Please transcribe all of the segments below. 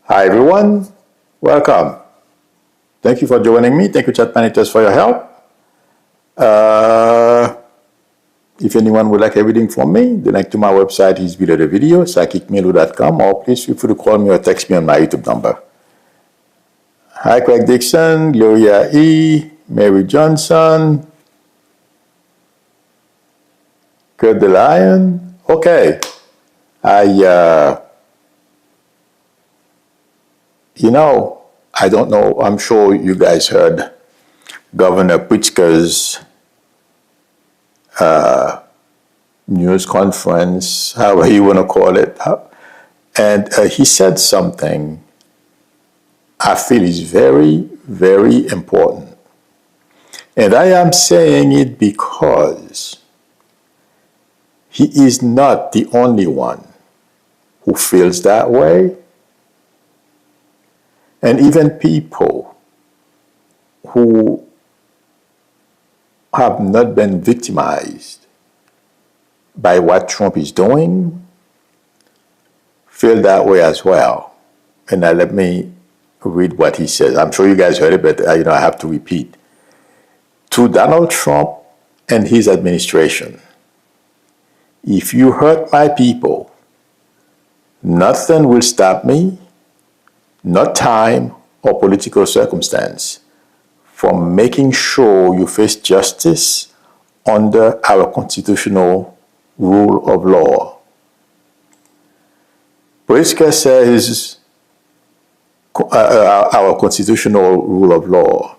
Hi everyone, welcome. Thank you for joining me. Thank you, chat managers, for your help. If anyone would like a reading from me, the link to my website is below the video, psychicmelu.com, or please feel free to call me or text me on my YouTube number. Hi Craig Dixon, Gloria E, Mary Johnson, Kurt the Lion. Okay, I don't know, I'm sure you guys heard Governor Pritzker's news conference, however you want to call it. And he said something I feel is very, very important. And I am saying it because he is not the only one who feels that way. And even people who have not been victimized by what Trump is doing feel that way as well. And now let me read what he says. I'm sure you guys heard it, but I have to repeat. To Donald Trump and his administration, if you hurt my people, nothing will stop me, not time or political circumstance, from making sure you face justice under our constitutional rule of law. Pritzker says our constitutional rule of law.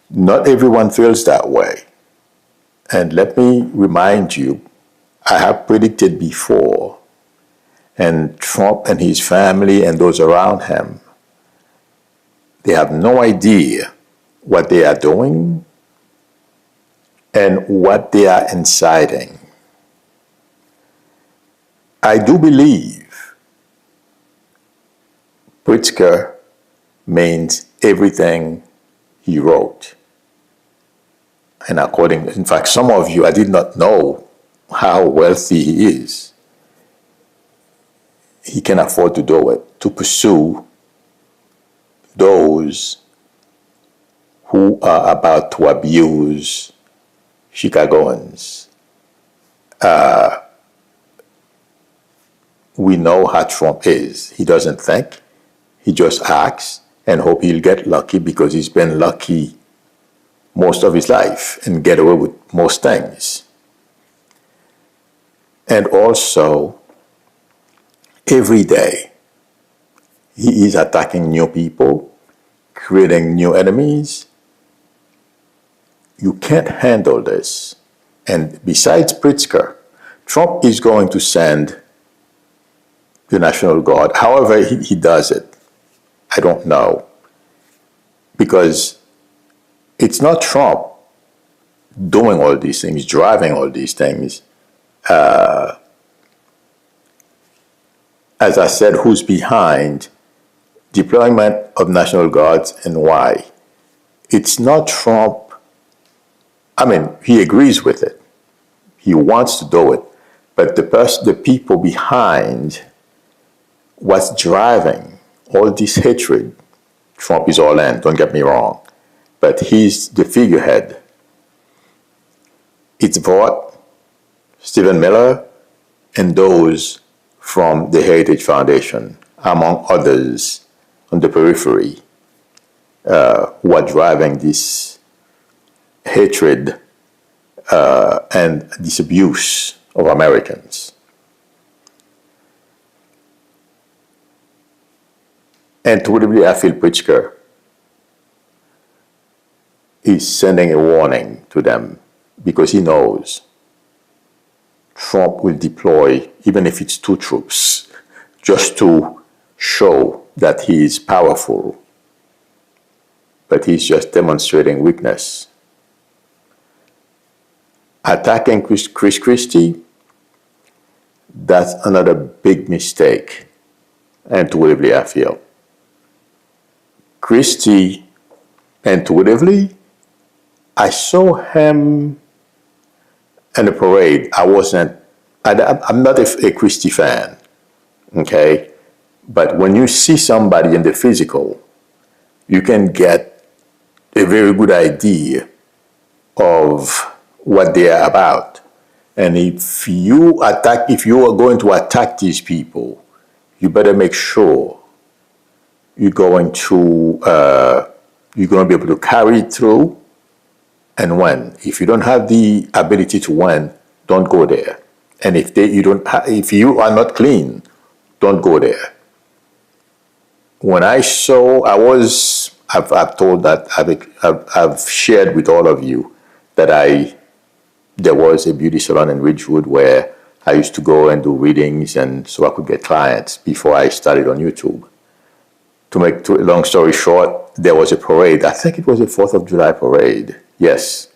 Not everyone feels that way. And let me remind you, I have predicted before, and Trump and his family and those around him, they have no idea what they are doing and what they are inciting. I do believe Pritzker means everything he wrote. And in fact, some of you, I did not know how wealthy he is. He can afford to do it, to pursue those who are about to abuse Chicagoans. We know how Trump is. He doesn't think. He just acts and hope he'll get lucky because he's been lucky most of his life and get away with most things. And also, every day, he is attacking new people, creating new enemies. You can't handle this. And besides Pritzker, Trump is going to send the National Guard. However he does it, I don't know. Because it's not Trump doing all these things, driving all these things. As I said, who's behind deployment of National Guards and why? It's not Trump. I mean, he agrees with it. He wants to do it. But the people behind what's driving all this hatred, Trump is all in, don't get me wrong. But he's the figurehead. It's Vought, Stephen Miller, and those from the Heritage Foundation, among others on the periphery, who are driving this hatred and this abuse of Americans. And totally, I feel Pritzker is sending a warning to them because he knows Trump will deploy, even if it's 2 troops, just to show that he is powerful. But he's just demonstrating weakness. Attacking Chris Christie, that's another big mistake, intuitively, I feel. Christie, intuitively, I saw him in a parade. I'm not a Christie fan, okay? But when you see somebody in the physical, you can get a very good idea of what they are about. And if you are going to attack these people, you better make sure you're going to be able to carry it through and win. If you don't have the ability to win, don't go there. And if you are not clean, don't go there. When I've told that I've shared with all of you that there was a beauty salon in Ridgewood where I used to go and do readings, and so I could get clients before I started on YouTube. To make a long story short, there was a parade. I think it was a 4th of July parade. Yes.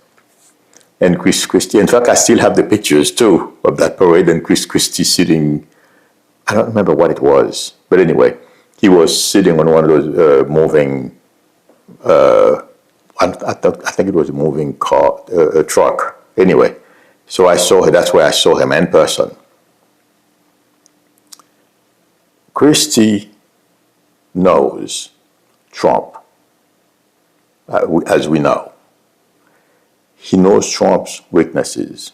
And Chris Christie, in fact, I still have the pictures too of that parade and Chris Christie sitting, I don't remember what it was, but anyway, he was sitting on one of those moving, I think it was a moving car, a truck. Anyway, so that's where I saw him in person. Christie knows Trump, as we know. He knows Trump's weaknesses.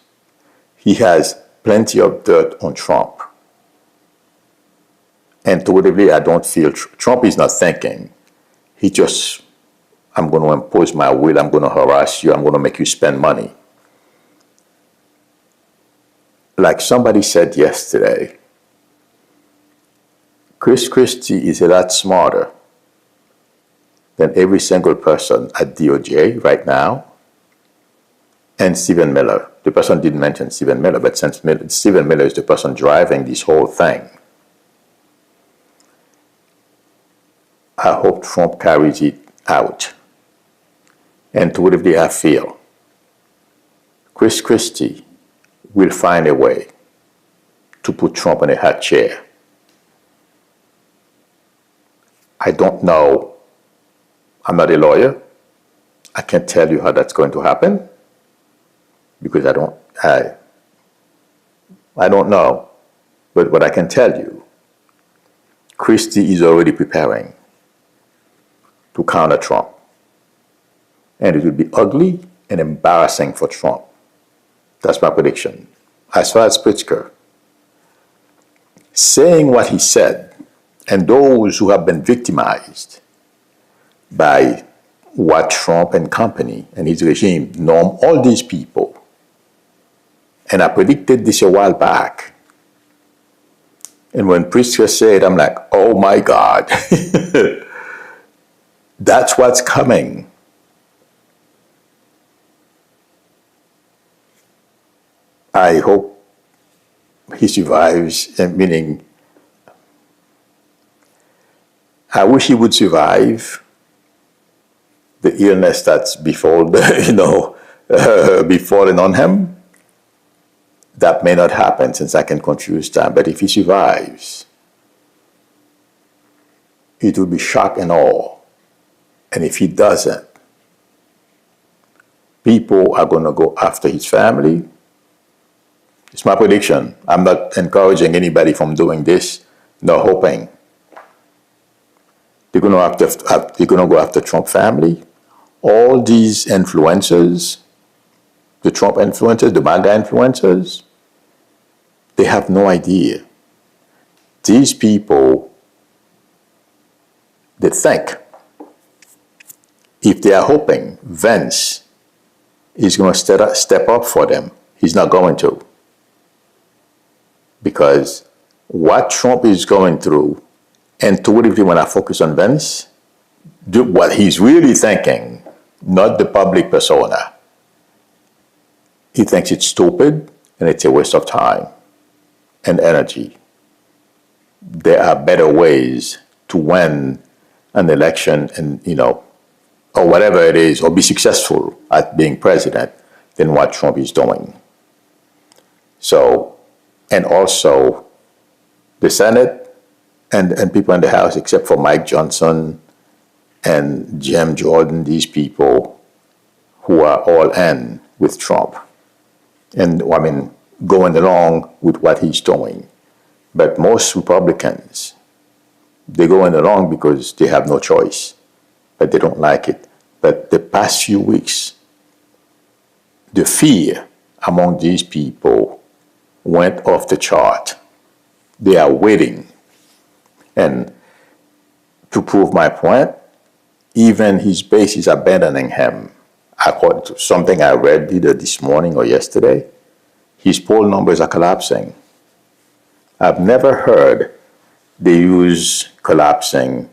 He has plenty of dirt on Trump. Intuitively, I don't feel Trump is not thinking. He just, I'm going to impose my will, I'm going to harass you, I'm going to make you spend money. Like somebody said yesterday, Chris Christie is a lot smarter than every single person at DOJ right now, and Stephen Miller. The person didn't mention Stephen Miller, but since Stephen Miller is the person driving this whole thing, I hope Trump carries it out. Intuitively, I feel Chris Christie will find a way to put Trump in a hot chair. I don't know. I'm not a lawyer. I can't tell you how that's going to happen because I don't know. But what I can tell you, Christie is already preparing to counter Trump. And it will be ugly and embarrassing for Trump. That's my prediction. As far as Pritzker, saying what he said, and those who have been victimized by what Trump and company and his regime norm all these people. And I predicted this a while back. And when Pritzker said, I'm like, oh my God, that's what's coming. I hope he survives, meaning I wish he would survive the illness that's befallen on him. That may not happen since I can confuse time, but if he survives, it will be shock and awe. And if he doesn't, people are going to go after his family. It's my prediction. I'm not encouraging anybody from doing this, nor hoping. They're going to go after Trump family. All these influencers, the Trump influencers, the MAGA influencers, they have no idea. These people, they think if they are hoping Vance is going to step up for them, he's not going to. Because what Trump is going through, intuitively when I focus on Vance, what he's really thinking, not the public persona. He thinks it's stupid and it's a waste of time and energy. There are better ways to win an election and, or whatever it is, or be successful at being president than what Trump is doing. So, and also the Senate and people in the House, except for Mike Johnson and Jim Jordan, these people who are all in with Trump. And going along with what he's doing. But most Republicans They're going along because they have no choice, but they don't like it. But the past few weeks, the fear among these people went off the chart. They are waiting. And to prove my point, even his base is abandoning him. According to something I read either this morning or yesterday, his poll numbers are collapsing. I've never heard they use collapsing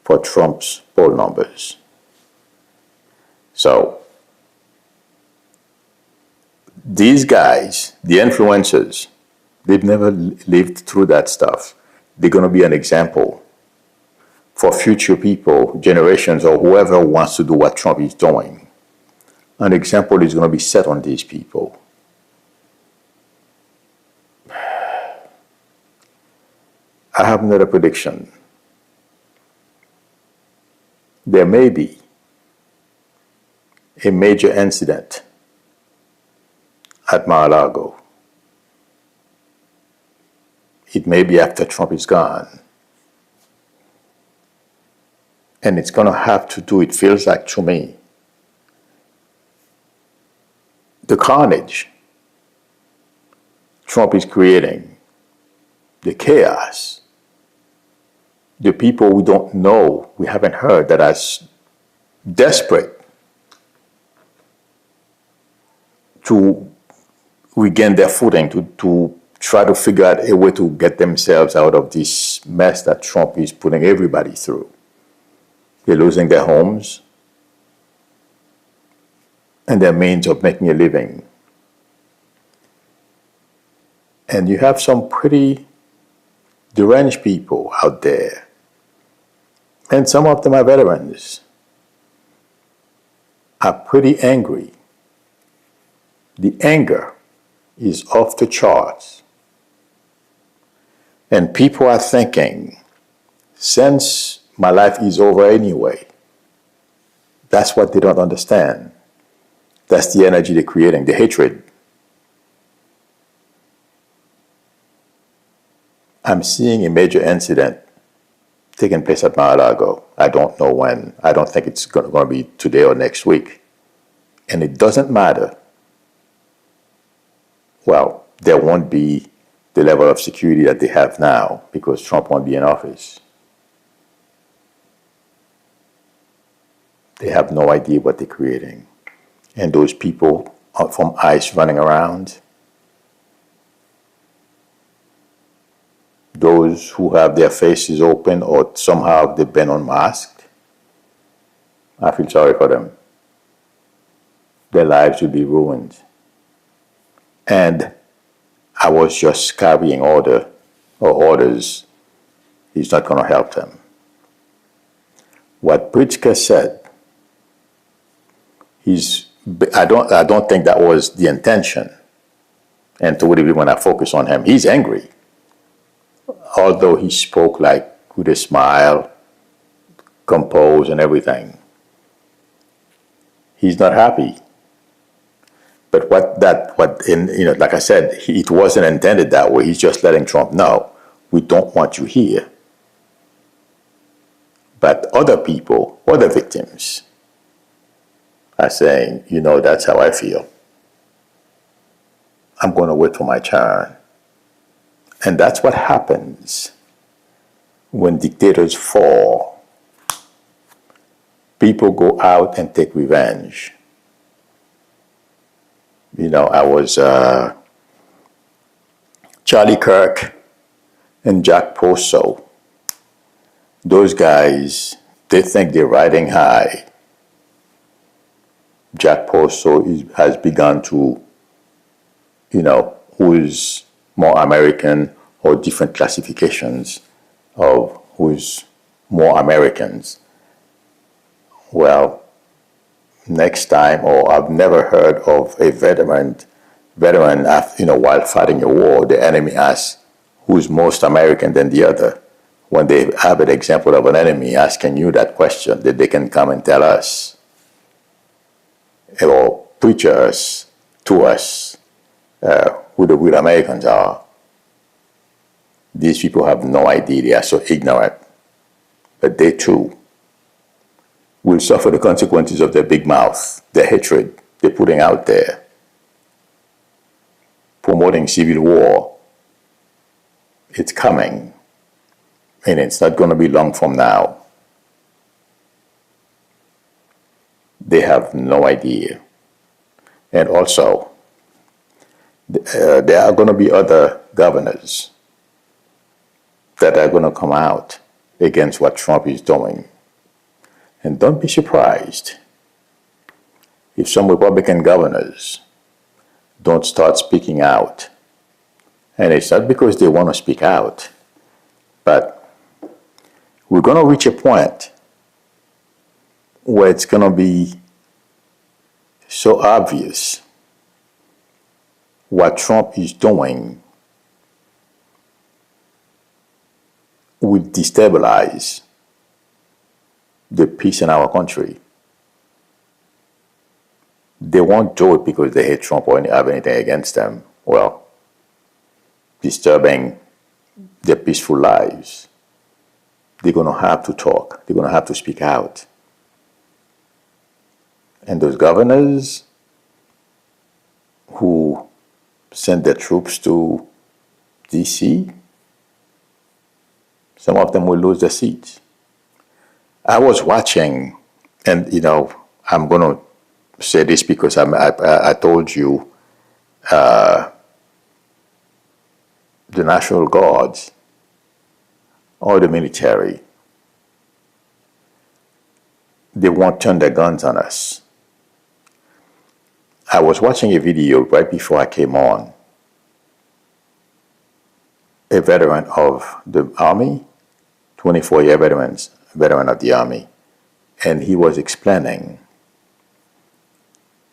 for Trump's poll numbers. So these guys, the influencers, they've never lived through that stuff. They're going to be an example for future people, generations, or whoever wants to do what Trump is doing. An example is going to be set on these people. I have another prediction. There may be a major incident at Mar-a-Lago. It may be after Trump is gone. And it's going to have to do, it feels like to me, the carnage Trump is creating, the chaos, the people we don't know, we haven't heard, that are desperate to regain their footing, to try to figure out a way to get themselves out of this mess that Trump is putting everybody through. They're losing their homes and their means of making a living. And you have some pretty deranged people out there. And some of them are veterans, are pretty angry. The anger is off the charts. And people are thinking, since my life is over anyway, that's what they don't understand. That's the energy they're creating, the hatred. I'm seeing a major incident taking place at Mar-a-Lago. I don't know when. I don't think it's going to be today or next week. And it doesn't matter. Well, there won't be the level of security that they have now because Trump won't be in office. They have no idea what they're creating. And those people from ICE running around, those who have their faces open or somehow they've been unmasked, I feel sorry for them. Their lives will be ruined. And I was just carrying orders. He's not going to help them. What Pritzker said, I don't think that was the intention. And to really want to focus on him, he's angry. Although he spoke like with a smile, composed and everything, he's not happy. But like I said, it wasn't intended that way. He's just letting Trump know, we don't want you here. But other people, other victims, are saying, that's how I feel. I'm going to wait for my turn. And that's what happens when dictators fall. People go out and take revenge. I was Charlie Kirk and Jack Poso. Those guys, they think they're riding high. Jack Poso has begun to, who is more American or different classifications of who's more Americans. Well, next time, or I've never heard of a veteran after, while fighting a war, the enemy asks who's most American than the other. When they have an example of an enemy asking you that question, that they can come and tell us or preach us to us who the real Americans are. These people have no idea. They are so ignorant. but they too will suffer the consequences of their big mouth, their hatred they're putting out there, promoting civil war. It's coming, and it's not going to be long from now. They have no idea. And also, there are going to be other governors that are going to come out against what Trump is doing. And don't be surprised if some Republican governors don't start speaking out. And it's not because they want to speak out, but we're going to reach a point where it's going to be so obvious what Trump is doing will destabilize the peace in our country. They won't do it because they hate Trump or have anything against them. Well, disturbing their peaceful lives. They're going to have to talk. They're going to have to speak out. And those governors who sent their troops to D.C., some of them will lose their seats. I was watching, and I'm going to say this because I told you the National Guards or the military, they won't turn their guns on us. I was watching a video right before I came on. A veteran of the Army, 24-year veteran of the Army, and he was explaining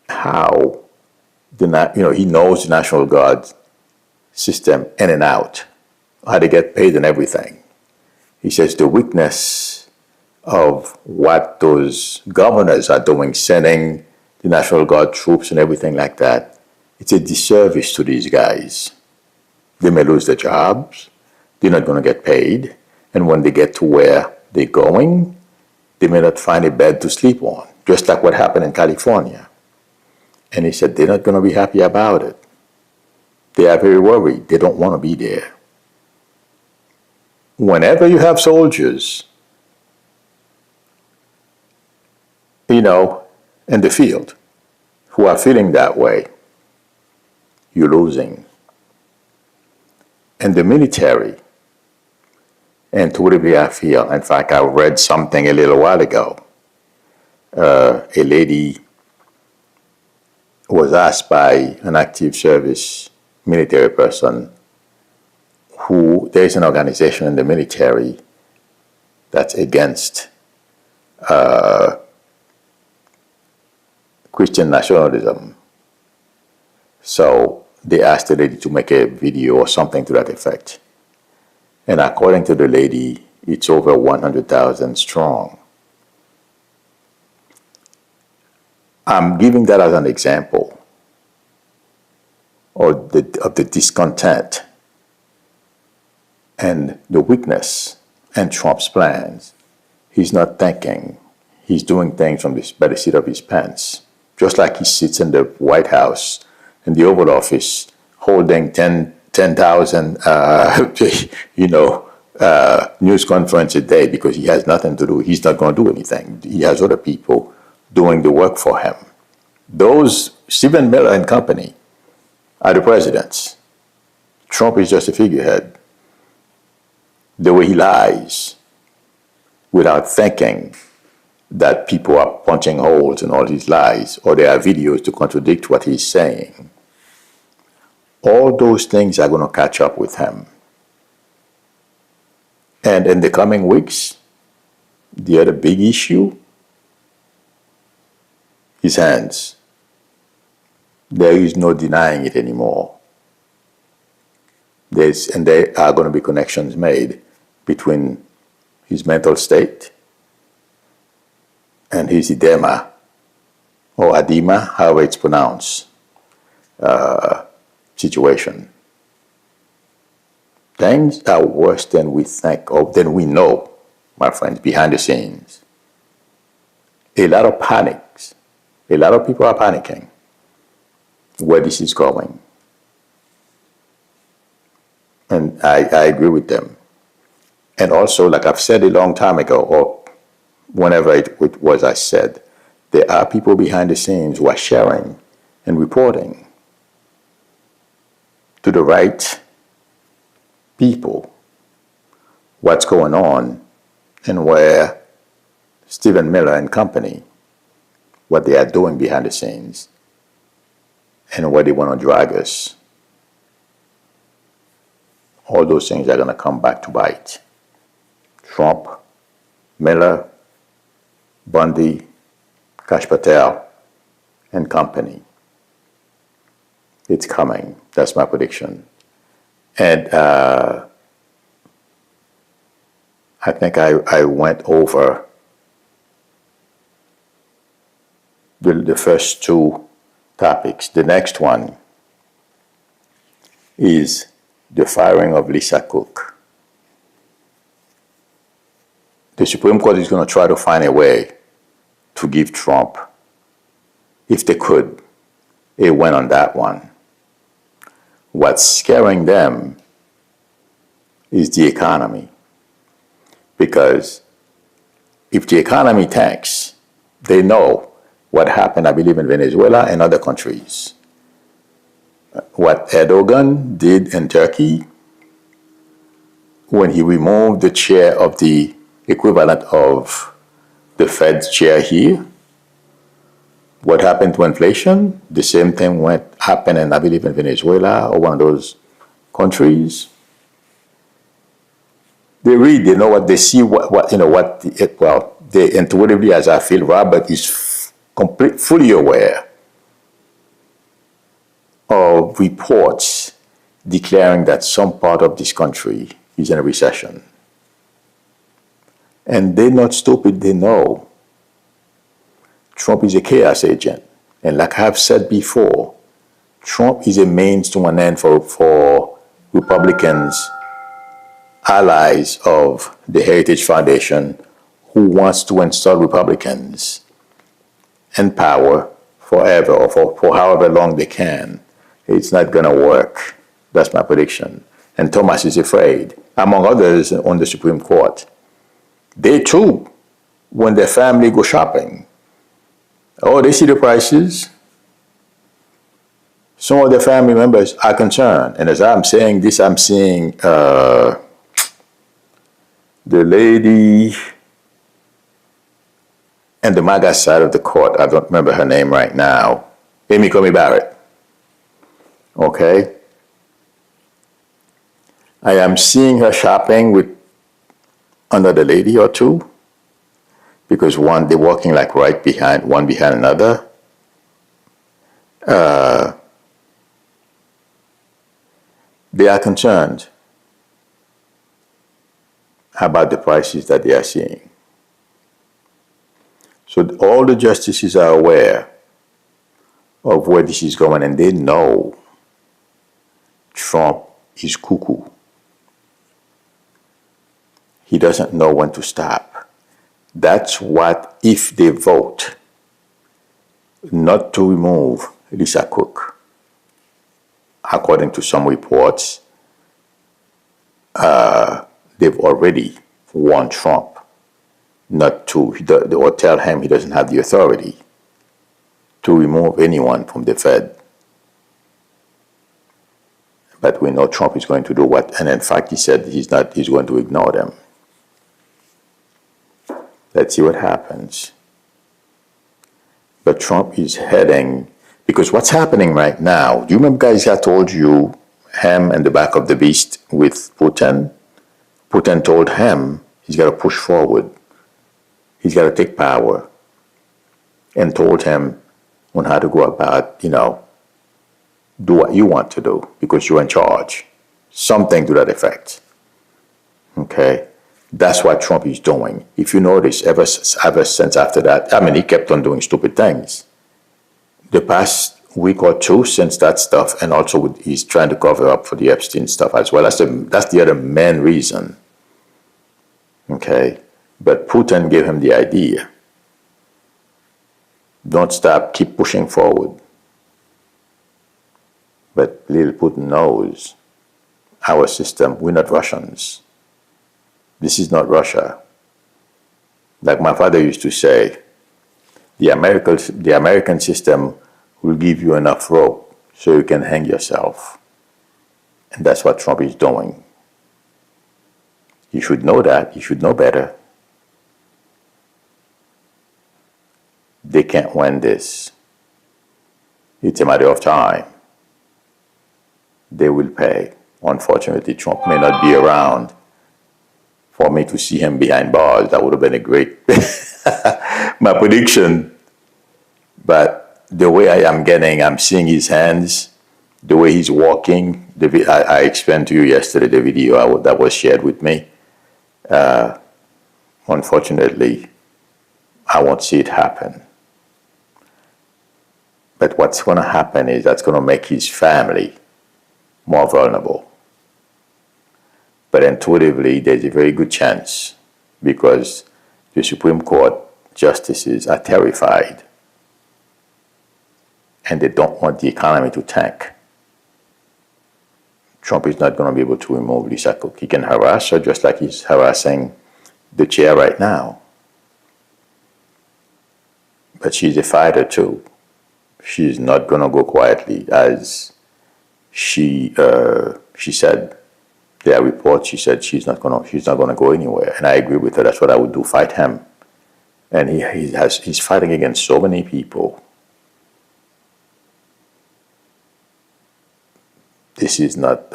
how he knows the National Guard system in and out, how they get paid and everything. He says the weakness of what those governors are doing, sending the National Guard troops and everything like that, it's a disservice to these guys. They may lose their jobs, they're not going to get paid, and when they get to where they're going, they may not find a bed to sleep on, just like what happened in California. And he said they're not going to be happy about it. They are very worried. They don't want to be there. Whenever you have soldiers, in the field who are feeling that way, you're losing. And the military, and totally I feel, in fact, I read something a little while ago. A lady was asked by an active service military person who there is an organization in the military that's against Christian nationalism. So they asked the lady to make a video or something to that effect. And according to the lady, it's over 100,000 strong. I'm giving that as an example of the discontent and the weakness in Trump's plans. He's not thinking. He's doing things by the seat of his pants. Just like he sits in the White House, in the Oval Office, holding 10,000, news conference a day because he has nothing to do. He's not going to do anything. He has other people doing the work for him. Those, Stephen Miller and company, are the presidents. Trump is just a figurehead. The way he lies without thinking that people are punching holes in all his lies, or there are videos to contradict what he's saying. All those things are going to catch up with him. And in the coming weeks, the other big issue, his hands. There is no denying it anymore. And there are going to be connections made between his mental state and his edema, or edema, however it's pronounced, situation. Things are worse than we think, or than we know my friends, behind the scenes. A lot of panics. A lot of people are panicking where this is going. And I agree with them. And also, like I've said a long time ago, or whenever it was I said, there are people behind the scenes who are sharing and reporting to the right people what's going on and where Stephen Miller and company, what they are doing behind the scenes and where they want to drag us. All those things are going to come back to bite. Trump, Miller, Bundy, Kash Patel, and company. It's coming. That's my prediction. And I think I went over the first two topics. The next one is the firing of Lisa Cook. The Supreme Court is going to try to find a way to give Trump, if they could, a win on that one. What's scaring them is the economy. Because if the economy tanks, they know what happened, I believe, in Venezuela and other countries. What Erdogan did in Turkey when he removed the chair of the equivalent of the Fed's chair here. What happened to inflation? The same thing happened in, I believe, in Venezuela or one of those countries. They read, they know what they see, they intuitively, as I feel, Robert is fully aware of reports declaring that some part of this country is in a recession. And they're not stupid, they know. Trump is a chaos agent. And like I've said before, Trump is a means to an end for Republicans, allies of the Heritage Foundation, who wants to install Republicans in power forever or for however long they can. It's not going to work. That's my prediction. And Thomas is afraid, among others on the Supreme Court. They too, when their family go shopping, they see the prices. Some of their family members are concerned. And as I'm saying this, I'm seeing the lady and the MAGA side of the court. I don't remember her name right now. Amy Coney Barrett. Okay? I am seeing her shopping with another lady or two, because they're walking like right behind, one behind another. They are concerned about the prices that they are seeing. So all the justices are aware of where this is going, and they know Trump is cuckoo. He doesn't know when to stop. That's what, if they vote not to remove Lisa Cook, according to some reports, they've already warned Trump not to, or tell him he doesn't have the authority to remove anyone from the Fed. But we know Trump is going to do what, and in fact he said he's going to ignore them. Let's see what happens. But Trump is heading, because what's happening right now, do you remember, guys, I told you him and the back of the beast with Putin? Putin told him he's got to push forward. He's got to take power, and told him on how to go about, do what you want to do because you're in charge. Something to that effect. Okay? That's what Trump is doing. If you notice, ever since after that, he kept on doing stupid things. The past week or two since that stuff, and also he's trying to cover up for the Epstein stuff as well. That's the other main reason. Okay? But Putin gave him the idea. Don't stop, keep pushing forward. But little Putin knows our system, we're not Russians. This is not Russia. Like my father used to say, the American system will give you enough rope so you can hang yourself. And that's what Trump is doing. You should know that. You should know better. They can't win this. It's a matter of time. They will pay. Unfortunately, Trump may not be around for me to see him behind bars. That would have been a great my prediction. But the way I'm seeing his hands, the way he's walking. I explained to you yesterday the video that was shared with me. Unfortunately, I won't see it happen. But what's going to happen is that's going to make his family more vulnerable. But intuitively, there's a very good chance because the Supreme Court justices are terrified and they don't want the economy to tank. Trump is not going to be able to remove Lisa Cook. He can harass her just like he's harassing the chair right now. But she's a fighter too. She's not going to go quietly, as she said. There are reports. She said she's not going to go anywhere, and I agree with her. That's what I would do: fight him. And he's fighting against so many people. This is not.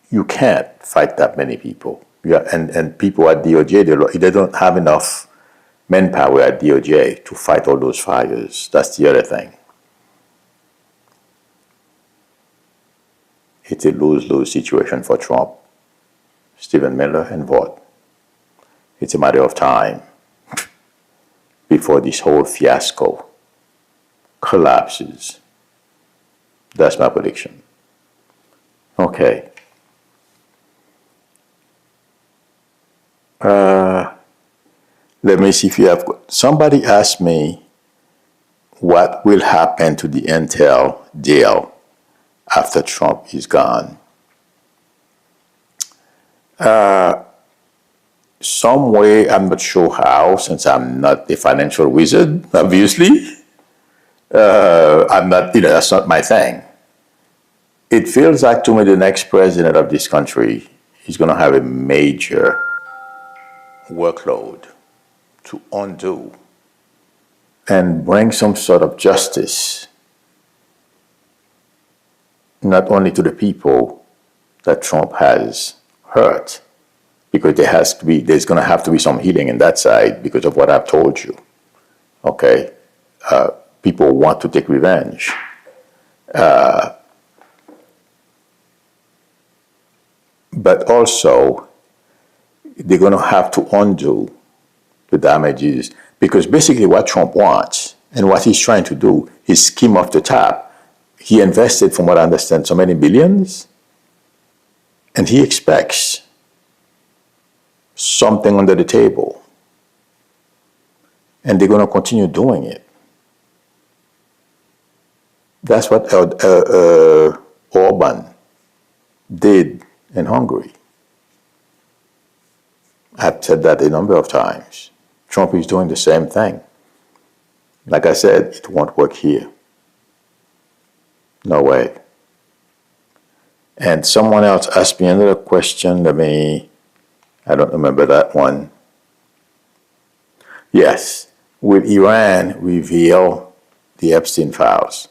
You can't fight that many people. Yeah, and people at DOJ they don't have enough manpower at DOJ to fight all those fires. That's the other thing. It's a lose-lose situation for Trump, Stephen Miller, and Vought. It's a matter of time before this whole fiasco collapses. That's my prediction. Okay. Let me see if you have... Somebody asked me what will happen to the Intel deal after Trump is gone. Some way, I'm not sure how, since I'm not a financial wizard, obviously. I'm not, that's not my thing. It feels like to me the next president of this country is going to have a major workload to undo and bring some sort of justice, not only to the people that Trump has hurt, because there's going to have to be some healing in that side because of what I've told you. Okay, people want to take revenge. But also, they're going to have to undo the damages, because basically what Trump wants and what he's trying to do is skim off the top. He invested, from what I understand, so many billions, and he expects something under the table. And they're going to continue doing it. That's what Orban did in Hungary. I've said that a number of times. Trump is doing the same thing. Like I said, it won't work here. No way. And someone else asked me another question. I don't remember that one. Yes. Will Iran reveal the Epstein files?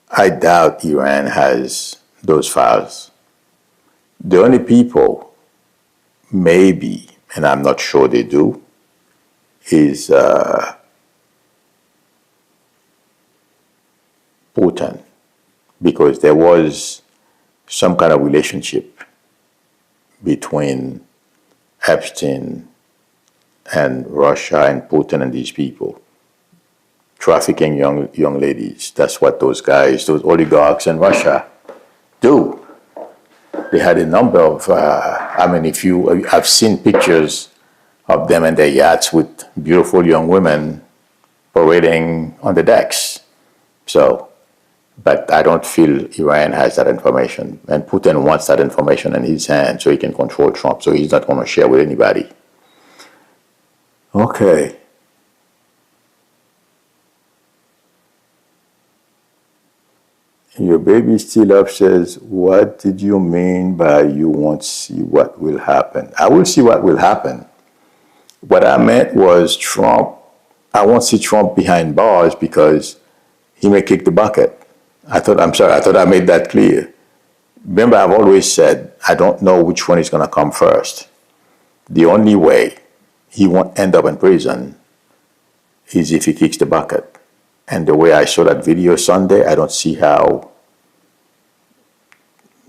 I doubt Iran has those files. The only people, maybe, and I'm not sure they do, is Putin, because there was some kind of relationship between Epstein and Russia and Putin and these people. Trafficking young ladies. That's what those guys, those oligarchs in Russia do. they had a number of, if I've seen pictures of them and their yachts with beautiful young women parading on the decks. So, but I don't feel Iran has that information. And Putin wants that information in his hand so he can control Trump. So he's not going to share with anybody. Okay. Your baby still up says, what did you mean by you won't see what will happen? I will see what will happen. What I meant was Trump, I won't see Trump behind bars because he may kick the bucket. I thought I made that clear. Remember, I've always said, I don't know which one is going to come first. The only way he won't end up in prison is if he kicks the bucket. And the way I saw that video Sunday, I don't see how.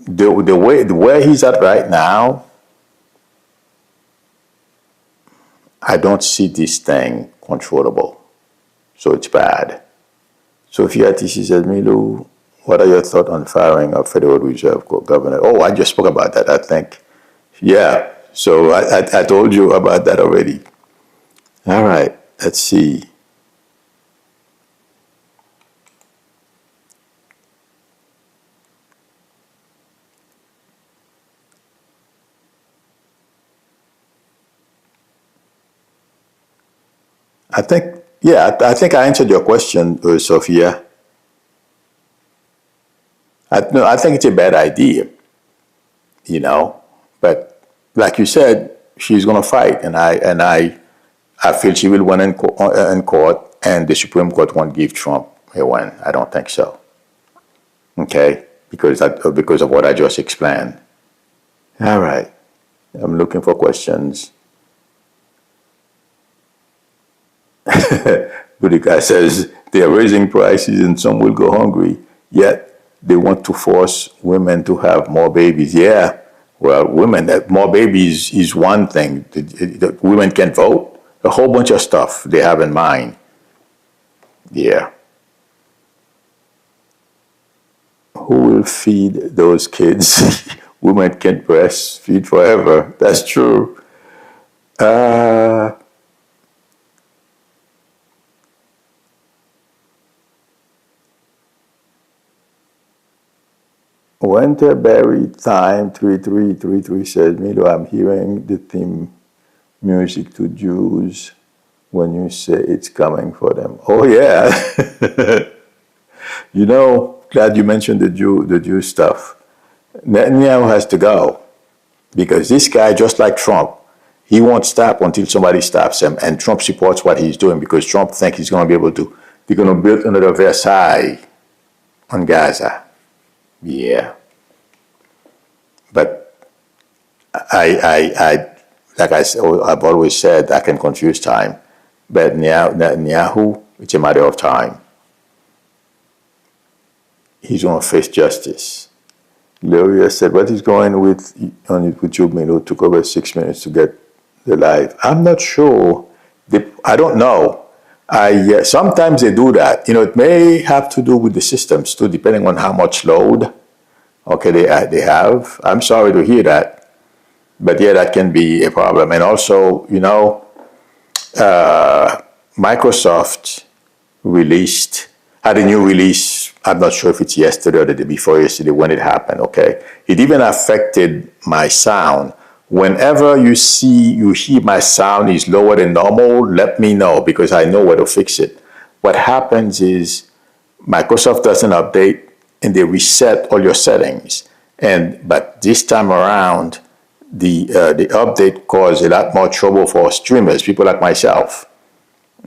Where he's at right now, I don't see this thing controllable. So it's bad. Sophia TC says, Milu, what are your thoughts on firing of Federal Reserve Governor? Oh, I just spoke about that, I think. Yeah, so I told you about that already. All right, let's see. I think I answered your question, Sophia. I think it's a bad idea, but like you said, she's going to fight, and I feel she will win in court, and the Supreme Court won't give Trump a win. I don't think so. Okay, because of what I just explained. All right, I'm looking for questions. Budika says they are raising prices and some will go hungry, yet they want to force women to have more babies. Yeah, well, more babies is one thing. The women can vote. A whole bunch of stuff they have in mind. Yeah. Who will feed those kids? Women can't breastfeed forever. That's true. Winterberry Time 3333 says, Milo, I'm hearing the theme music to Jews when you say it's coming for them. Oh yeah. Glad you mentioned the Jew stuff. Netanyahu has to go because this guy, just like Trump, he won't stop until somebody stops him, and Trump supports what he's doing because Trump thinks he's going to be able to, they're going to build another Versailles on Gaza. Yeah, but I've always said I can confuse time, but Netanyahu, it's a matter of time. He's going to face justice. Gloria said, what is going on with YouTube, Milo? Took over 6 minutes to get the live. I'm not sure. I don't know. Sometimes they do that. It may have to do with the systems too, depending on how much load, they have. I'm sorry to hear that, but yeah, that can be a problem. And also, Microsoft had a new release. I'm not sure if it's yesterday or the day before yesterday when it happened. Okay, it even affected my sound. Whenever you hear my sound is lower than normal, let me know because I know where to fix it. What happens is Microsoft does an update and they reset all your settings. But this time around, the update caused a lot more trouble for streamers, people like myself.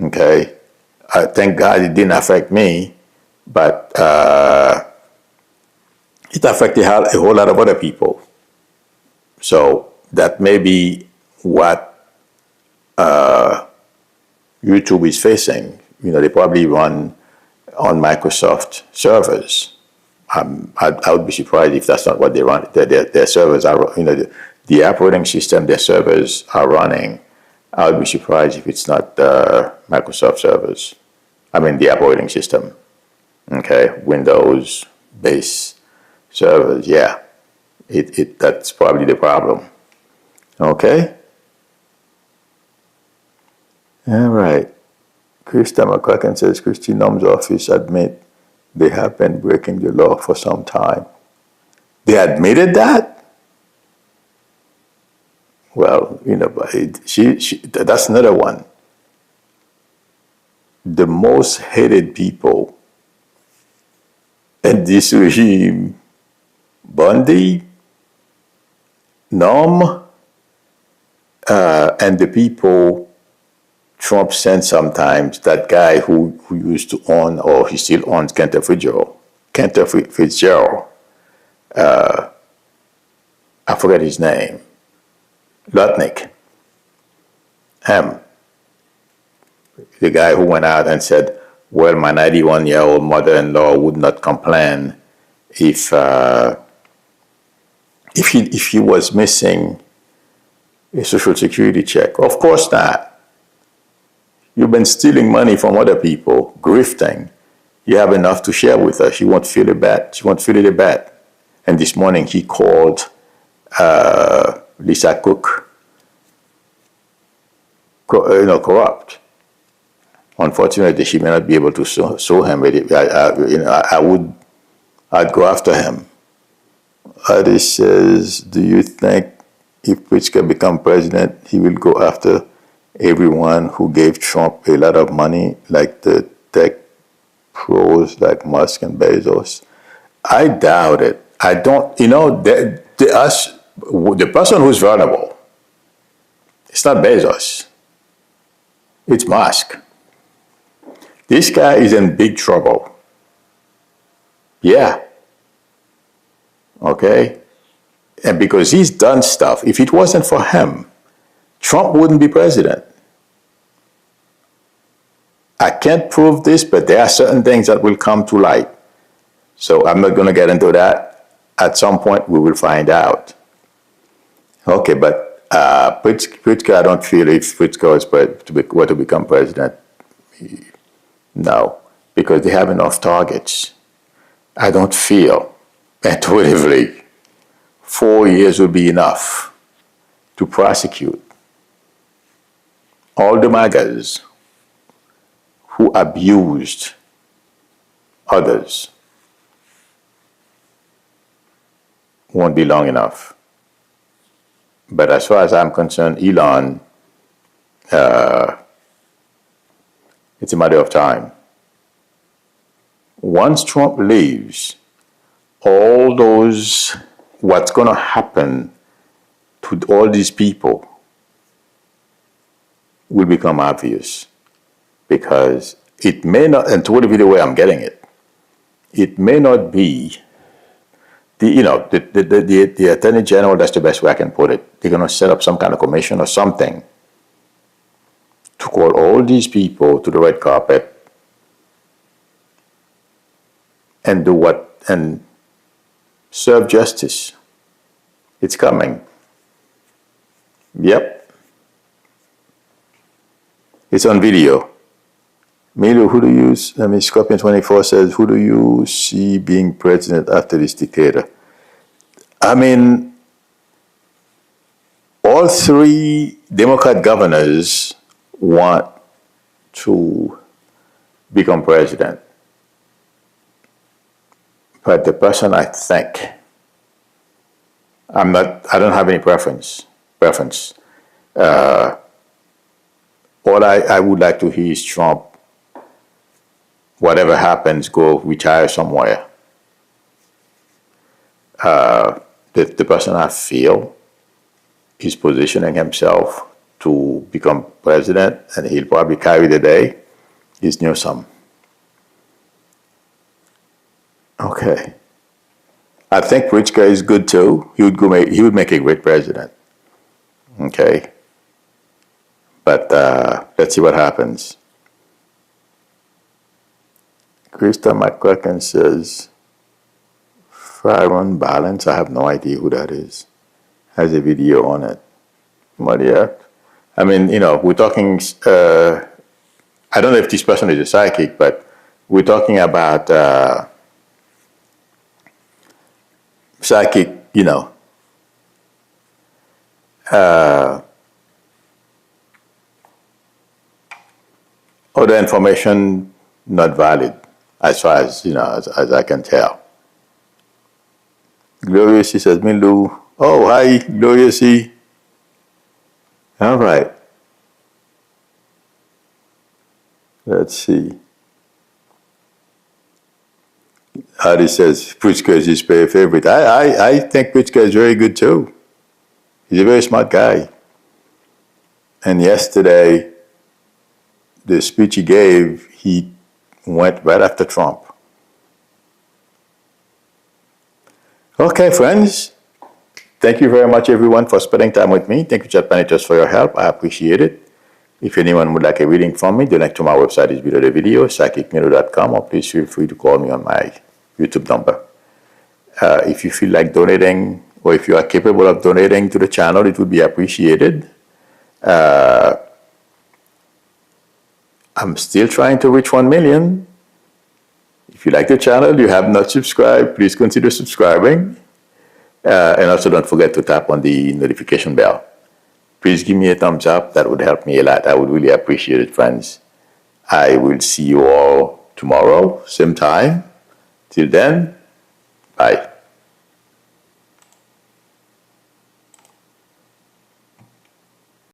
Okay, thank God it didn't affect me, but it affected a whole lot of other people. So that may be what YouTube is facing. They probably run on Microsoft servers. I would be surprised if that's not what they run. Their servers are, the operating system their servers are running. I would be surprised if it's not Microsoft servers. The operating system. Okay, Windows-based servers, yeah. That's probably the problem. Okay? All right. Krista McCracken says Christie Nom's office admit they have been breaking the law for some time. They admitted that? Well, but that's another one. The most hated people in this regime, Bundy, Nom, and the people Trump sent sometimes, that guy who used to own, or he still owns, Cantor Fitzgerald. I forget his name. Lutnick. Him. The guy who went out and said, well, my 91-year-old mother-in-law would not complain if he was missing a Social Security check. Of course not. You've been stealing money from other people, grifting. You have enough to share with us. You won't feel it bad. And this morning he called Lisa Cook, corrupt. Unfortunately, she may not be able to sue him. I'd go after him. Adi says, do you think if Pritzker becomes president, he will go after everyone who gave Trump a lot of money, like the tech pros like Musk and Bezos? I doubt it. I don't, the person who's vulnerable, it's not Bezos. It's Musk. This guy is in big trouble. Yeah. Okay? And because he's done stuff, if it wasn't for him, Trump wouldn't be president. I can't prove this, but there are certain things that will come to light. So I'm not going to get into that. At some point, we will find out. Okay, but Pritzker, I don't feel if Pritzker were to become president, no, because they have enough targets. I don't feel intuitively 4 years would be enough to prosecute all the MAGAs who abused others. Won't be long enough. But as far as I'm concerned, Elon, it's a matter of time. Once Trump leaves, all those, what's going to happen to all these people will become obvious. Because it may not, and totally the way I'm getting it, it may not be the Attorney General, that's the best way I can put it. They're going to set up some kind of commission or something to call all these people to the red carpet and do what? And serve justice. It's coming. Yep. It's on video. Milo, who do you, Scorpion24 says, who do you see being president after this dictator? I mean, all three Democrat governors want to become president. But the person I think, I don't have any preference. All I would like to hear is Trump, whatever happens, go retire somewhere. The person I feel is positioning himself to become president, and he'll probably carry the day, is Newsom. Okay. I think Pritzker is good too. He would make a great president. Okay. But let's see what happens. Krista McCracken says, Firearm Balance, I have no idea who that is. Has a video on it. Well, yeah. I mean, we're talking, I don't know if this person is a psychic, but we're talking about psychic, Other information not valid, as far as as I can tell. Glorious C says, Minlu. Oh, hi, Glorious C. All right. Let's see. Adi says, Pritzker is his favorite. I think Pritzker is very good too. He's a very smart guy. And yesterday, the speech he gave, he went right after Trump. Okay, friends. Thank you very much, everyone, for spending time with me. Thank you, Chat Managers, for your help. I appreciate it. If anyone would like a reading from me, the link to my website is below the video, psychicmiro.com, or please feel free to call me on my YouTube number. If you feel like donating, or if you are capable of donating to the channel, it would be appreciated. I'm still trying to reach 1 million. If you like the channel, you have not subscribed, please consider subscribing. And also don't forget to tap on the notification bell. Please give me a thumbs up. That would help me a lot. I would really appreciate it, friends. I will see you all tomorrow, same time. Till then, bye.